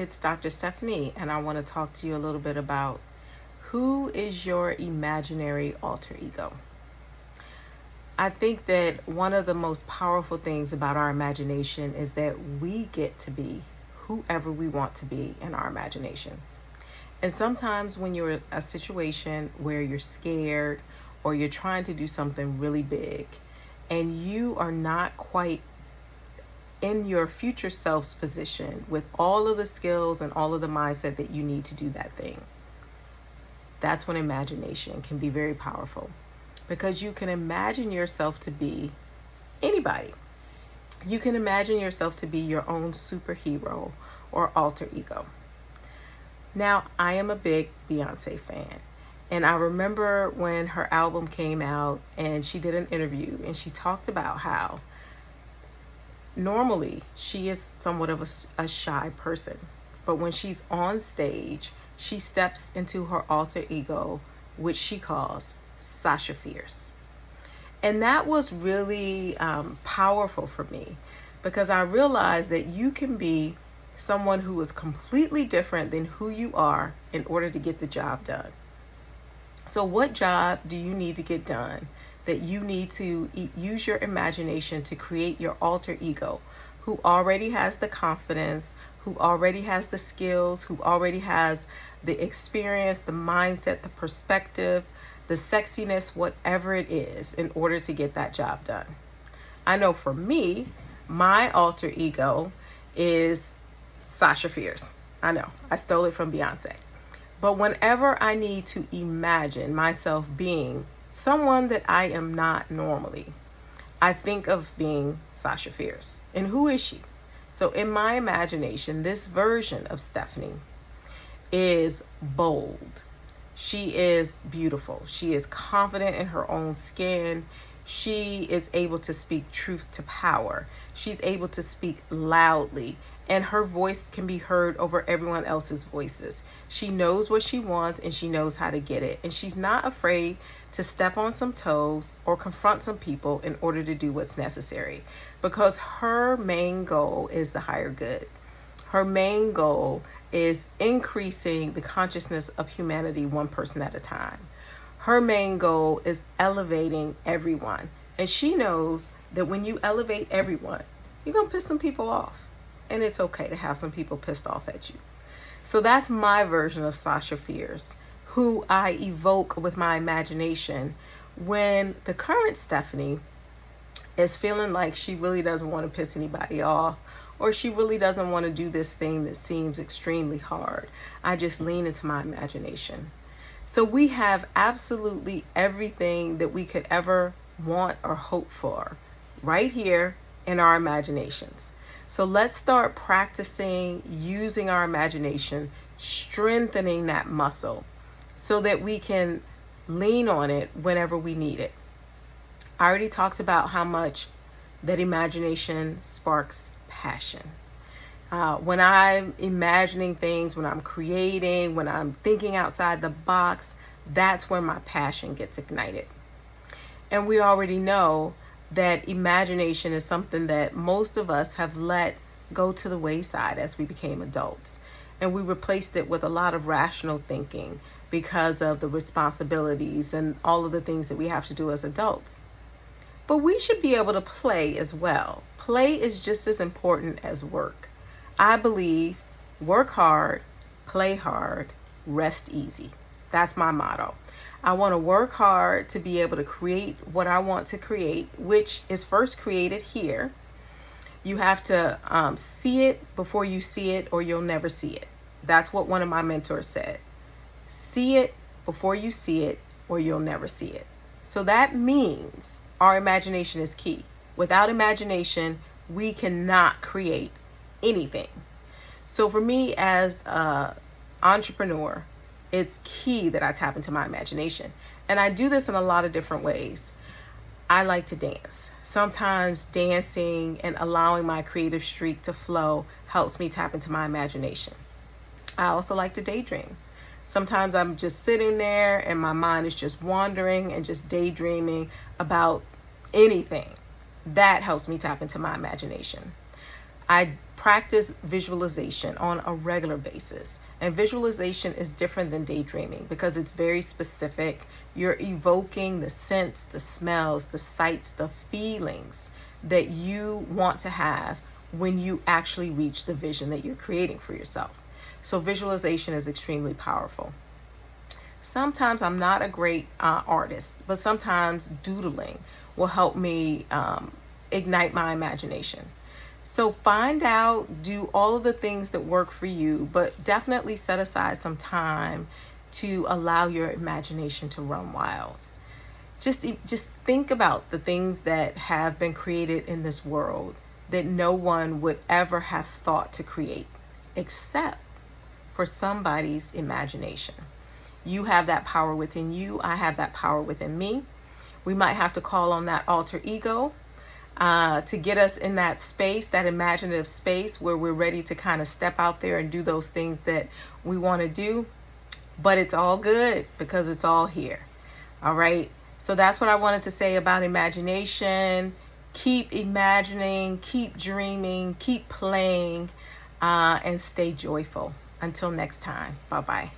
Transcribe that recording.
it's Dr. Stephanie, and I want to talk to you a little bit about who is your imaginary alter ego. I think that one of the most powerful things about our imagination is that we get to be whoever we want to be in our imagination. And sometimes when you're in a situation where you're scared or you're trying to do something really big and you are not quite in your future self's position with all of the skills and all of the mindset that you need to do that thing, that's when imagination can be very powerful, because you can imagine yourself to be anybody. You can imagine yourself to be your own superhero or alter ego. Now, I am a big Beyonce fan. And I remember when her album came out and she did an interview and she talked about how normally she is somewhat of a shy person. But when she's on stage, she steps into her alter ego, which she calls Sasha Fierce. And that was really powerful for me, because I realized that you can be someone who is completely different than who you are in order to get the job done. So what job do you need to get done that you need to use your imagination to create your alter ego, who already has the confidence, who already has the skills, who already has the experience, the mindset, the perspective, the sexiness, whatever it is, in order to get that job done. I know for me, my alter ego is Sasha Fierce. I know, I stole it from Beyonce. But whenever I need to imagine myself being someone that I am not normally, I think of being Sasha Fierce. And who is she? So in my imagination, this version of Stephanie is bold. She is beautiful. She is confident in her own skin. She is able to speak truth to power. She's able to speak loudly, and her voice can be heard over everyone else's voices. She knows what she wants and she knows how to get it. And she's not afraid to step on some toes or confront some people in order to do what's necessary, because her main goal is the higher good. Her main goal is increasing the consciousness of humanity one person at a time. Her main goal is elevating everyone. And she knows that when you elevate everyone, you're going to piss some people off. And it's okay to have some people pissed off at you. So that's my version of Sasha Fierce, who I evoke with my imagination when the current Stephanie is feeling like she really doesn't want to piss anybody off, or she really doesn't want to do this thing that seems extremely hard. I just lean into my imagination. So we have absolutely everything that we could ever want or hope for right here in our imaginations. So let's start practicing using our imagination, strengthening that muscle so that we can lean on it whenever we need it. I already talked about how much that imagination sparks passion. When I'm imagining things, when I'm creating, when I'm thinking outside the box, that's where my passion gets ignited. And we already know that imagination is something that most of us have let go to the wayside as we became adults. And we replaced it with a lot of rational thinking because of the responsibilities and all of the things that we have to do as adults. But we should be able to play as well. Play is just as important as work. I believe work hard, play hard, rest easy. That's my motto. I want to work hard to be able to create what I want to create, which is first created here. You have to see it before you see it, or you'll never see it. That's what one of my mentors said. See it before you see it, or you'll never see it. So that means our imagination is key. Without imagination, we cannot create anything. So for me as an entrepreneur, it's key that I tap into my imagination. And I do this in a lot of different ways. I like to dance. Sometimes dancing and allowing my creative streak to flow helps me tap into my imagination. I also like to daydream. Sometimes I'm just sitting there and my mind is just wandering and just daydreaming about anything. That helps me tap into my imagination. I practice visualization on a regular basis. And visualization is different than daydreaming because it's very specific. You're evoking the scents, the smells, the sights, the feelings that you want to have when you actually reach the vision that you're creating for yourself. So visualization is extremely powerful. Sometimes I'm not a great artist, but sometimes doodling will help me ignite my imagination. So find out, do all of the things that work for you, but definitely set aside some time to allow your imagination to run wild. Just think about the things that have been created in this world that no one would ever have thought to create except for somebody's imagination. You have that power within you. I have that power within me. We might have to call on that alter ego to get us in that space, that imaginative space where we're ready to kind of step out there and do those things that we want to do. But it's all good because it's all here. All right. So that's what I wanted to say about imagination. Keep imagining, keep dreaming, keep playing, and stay joyful. Until next time. Bye-bye.